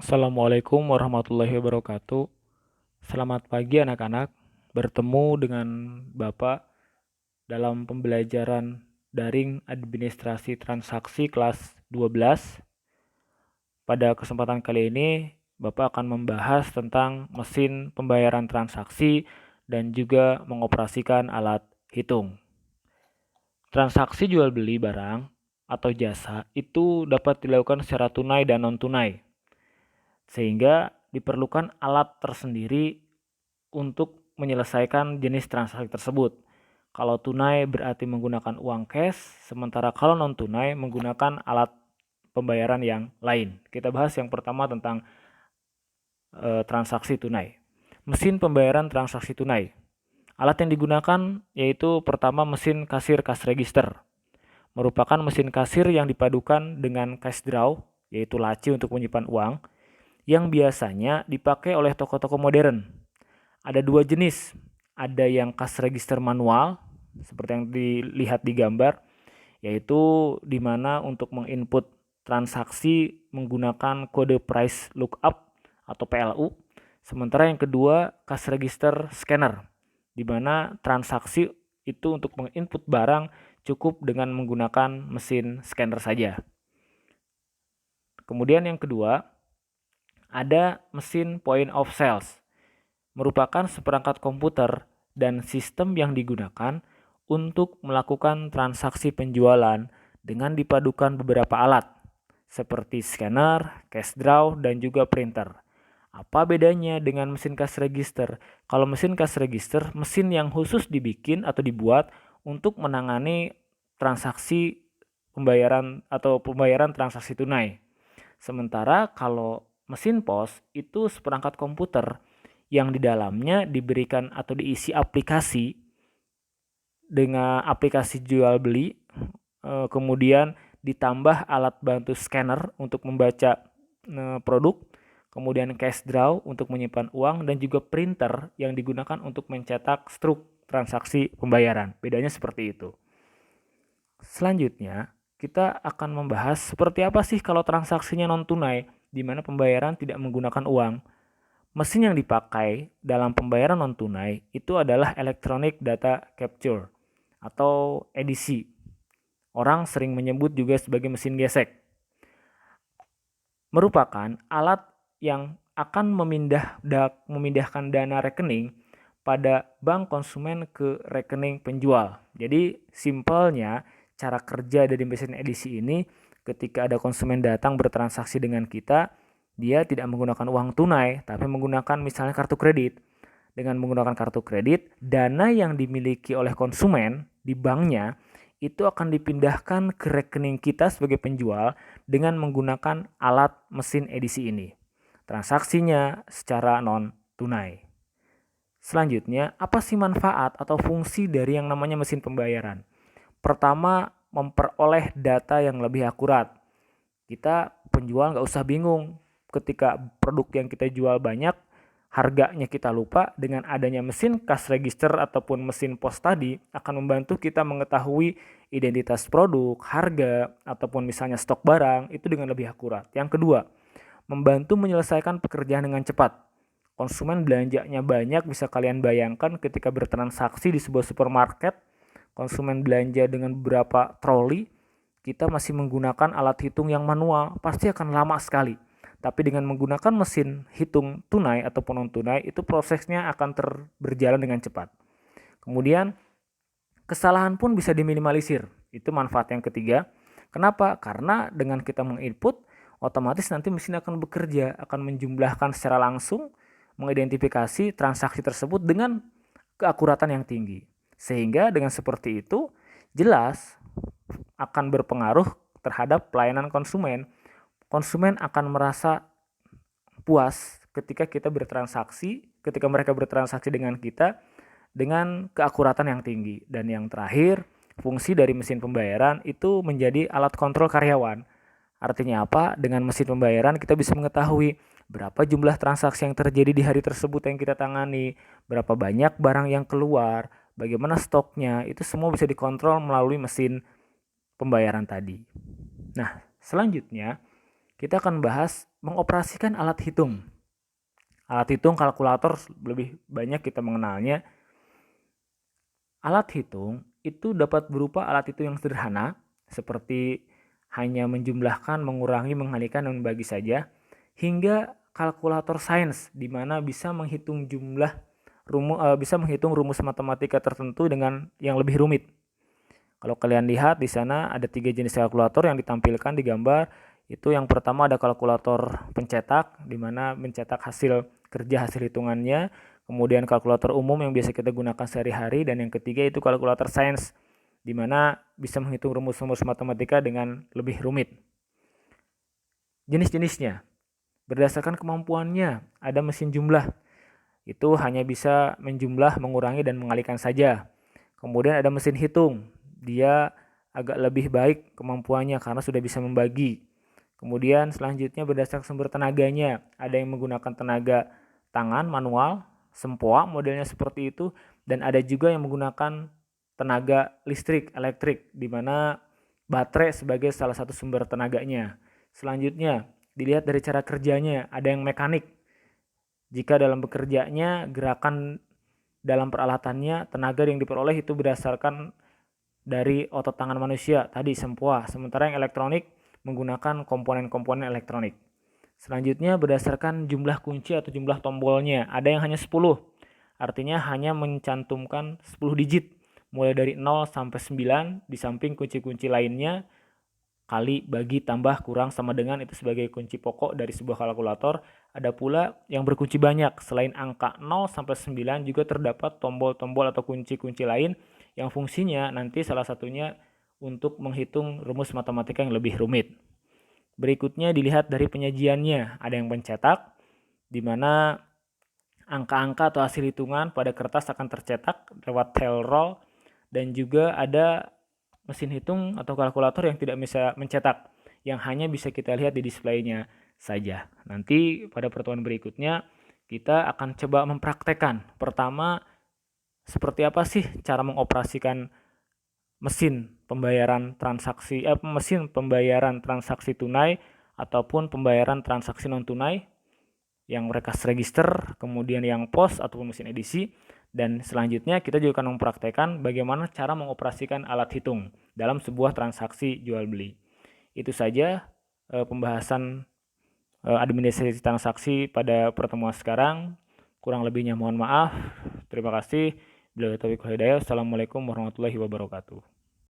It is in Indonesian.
Assalamualaikum warahmatullahi wabarakatuh. Selamat pagi anak-anak. Bertemu dengan Bapak dalam pembelajaran daring administrasi transaksi kelas 12. Pada kesempatan kali ini, Bapak akan membahas tentang mesin pembayaran transaksi dan juga mengoperasikan alat hitung. Transaksi jual beli barang atau jasa itu dapat dilakukan secara tunai dan non-tunai, sehingga diperlukan alat tersendiri untuk menyelesaikan jenis transaksi tersebut. Kalau tunai berarti menggunakan uang cash, sementara kalau non tunai menggunakan alat pembayaran yang lain. Kita bahas yang pertama tentang transaksi tunai. Mesin pembayaran transaksi tunai. Alat yang digunakan yaitu pertama mesin kasir cash register. Merupakan mesin kasir yang dipadukan dengan cash draw, yaitu laci untuk menyimpan uang, yang biasanya dipakai oleh toko-toko modern. Ada dua jenis, ada yang cash register manual, seperti yang dilihat di gambar, yaitu di mana untuk menginput transaksi menggunakan kode price lookup atau PLU. Sementara yang kedua, cash register scanner, di mana transaksi itu untuk menginput barang cukup dengan menggunakan mesin scanner saja. Kemudian yang kedua, ada mesin point of sales, merupakan seperangkat komputer dan sistem yang digunakan untuk melakukan transaksi penjualan dengan dipadukan beberapa alat seperti scanner, cash draw, dan juga printer. Apa bedanya dengan mesin cash register? Kalau mesin cash register, mesin yang khusus dibikin atau dibuat untuk menangani transaksi pembayaran atau pembayaran transaksi tunai. Sementara kalau mesin POS itu seperangkat komputer yang di dalamnya diberikan atau diisi aplikasi dengan aplikasi jual beli, kemudian ditambah alat bantu scanner untuk membaca produk, kemudian cash draw untuk menyimpan uang, dan juga printer yang digunakan untuk mencetak struk transaksi pembayaran. Bedanya seperti itu. Selanjutnya, kita akan membahas seperti apa sih kalau transaksinya non tunai, di mana pembayaran tidak menggunakan uang. Mesin yang dipakai dalam pembayaran non tunai itu adalah electronic data capture atau EDC. Orang sering menyebut juga sebagai mesin gesek. Merupakan alat yang akan memindahkan dana rekening pada bank konsumen ke rekening penjual. Jadi simpelnya cara kerja dari mesin edisi ini, ketika ada konsumen datang bertransaksi dengan kita, dia tidak menggunakan uang tunai, tapi menggunakan misalnya kartu kredit. Dengan menggunakan kartu kredit, dana yang dimiliki oleh konsumen di banknya itu akan dipindahkan ke rekening kita sebagai penjual dengan menggunakan alat mesin edisi ini. Transaksinya secara non tunai. Selanjutnya, apa sih manfaat atau fungsi dari yang namanya mesin pembayaran? Pertama, memperoleh data yang lebih akurat. Kita penjual nggak usah bingung ketika produk yang kita jual banyak, harganya kita lupa. Dengan adanya mesin cash register ataupun mesin POS tadi akan membantu kita mengetahui identitas produk, harga, ataupun misalnya stok barang itu dengan lebih akurat. Yang kedua, membantu menyelesaikan pekerjaan dengan cepat. Konsumen belanjanya banyak, bisa kalian bayangkan ketika bertransaksi di sebuah supermarket, konsumen belanja dengan beberapa troli, kita masih menggunakan alat hitung yang manual, pasti akan lama sekali. Tapi dengan menggunakan mesin hitung tunai ataupun non tunai, itu prosesnya akan berjalan dengan cepat. Kemudian kesalahan pun bisa diminimalisir. Itu manfaat yang ketiga. Kenapa? Karena dengan kita menginput, otomatis nanti mesin akan bekerja, akan menjumlahkan secara langsung, mengidentifikasi transaksi tersebut dengan keakuratan yang tinggi. Sehingga dengan seperti itu, jelas akan berpengaruh terhadap pelayanan konsumen. Konsumen akan merasa puas ketika kita bertransaksi, ketika mereka bertransaksi dengan kita dengan keakuratan yang tinggi. Dan yang terakhir, fungsi dari mesin pembayaran itu menjadi alat kontrol karyawan. Artinya apa? Dengan mesin pembayaran kita bisa mengetahui berapa jumlah transaksi yang terjadi di hari tersebut yang kita tangani, berapa banyak barang yang keluar, bagaimana stoknya, itu semua bisa dikontrol melalui mesin pembayaran tadi. Nah, selanjutnya kita akan bahas mengoperasikan alat hitung. Alat hitung kalkulator lebih banyak kita mengenalnya. Alat hitung itu dapat berupa alat hitung yang sederhana, seperti hanya menjumlahkan, mengurangi, mengalikan, dan membagi saja, hingga kalkulator sains, di mana bisa menghitung bisa menghitung rumus matematika tertentu dengan yang lebih rumit. Kalau kalian lihat di sana ada 3 jenis kalkulator yang ditampilkan di gambar. Itu yang pertama ada kalkulator pencetak, di mana mencetak hasil kerja hasil hitungannya. Kemudian kalkulator umum yang biasa kita gunakan sehari-hari. Dan yang ketiga itu kalkulator sains, di mana bisa menghitung rumus-rumus matematika dengan lebih rumit. Jenis-jenisnya, berdasarkan kemampuannya, ada mesin jumlah. Itu hanya bisa menjumlah, mengurangi, dan mengalihkan saja. Kemudian ada mesin hitung, dia agak lebih baik kemampuannya karena sudah bisa membagi. Kemudian selanjutnya berdasarkan sumber tenaganya, ada yang menggunakan tenaga tangan manual, sempoa modelnya seperti itu, dan ada juga yang menggunakan tenaga listrik, elektrik, di mana baterai sebagai salah satu sumber tenaganya. Selanjutnya dilihat dari cara kerjanya, ada yang mekanik. Jika dalam bekerjanya, gerakan dalam peralatannya, tenaga yang diperoleh itu berdasarkan dari otot tangan manusia, tadi sempoa. Sementara yang elektronik menggunakan komponen-komponen elektronik. Selanjutnya berdasarkan jumlah kunci atau jumlah tombolnya, ada yang hanya 10. Artinya hanya mencantumkan 10 digit, mulai dari 0 sampai 9, di samping kunci-kunci lainnya, kali, bagi, tambah, kurang, sama dengan, itu sebagai kunci pokok dari sebuah kalkulator. Ada pula yang berkunci banyak, selain angka 0 sampai 9 juga terdapat tombol-tombol atau kunci-kunci lain yang fungsinya nanti salah satunya untuk menghitung rumus matematika yang lebih rumit. Berikutnya dilihat dari penyajiannya, ada yang pencetak, di mana angka-angka atau hasil hitungan pada kertas akan tercetak lewat tile roll, dan juga ada mesin hitung atau kalkulator yang tidak bisa mencetak, yang hanya bisa kita lihat di displaynya saja. Nanti pada pertemuan berikutnya kita akan coba mempraktekkan. Pertama, seperti apa sih cara mengoperasikan mesin pembayaran transaksi tunai ataupun pembayaran transaksi non tunai yang mereka register, kemudian yang pos ataupun mesin edisi. Dan selanjutnya kita juga akan mempraktekkan bagaimana cara mengoperasikan alat hitung dalam sebuah transaksi jual beli. Itu saja pembahasan administrasi transaksi pada pertemuan sekarang. Kurang lebihnya mohon maaf. Terima kasih. Assalamualaikum warahmatullahi wabarakatuh.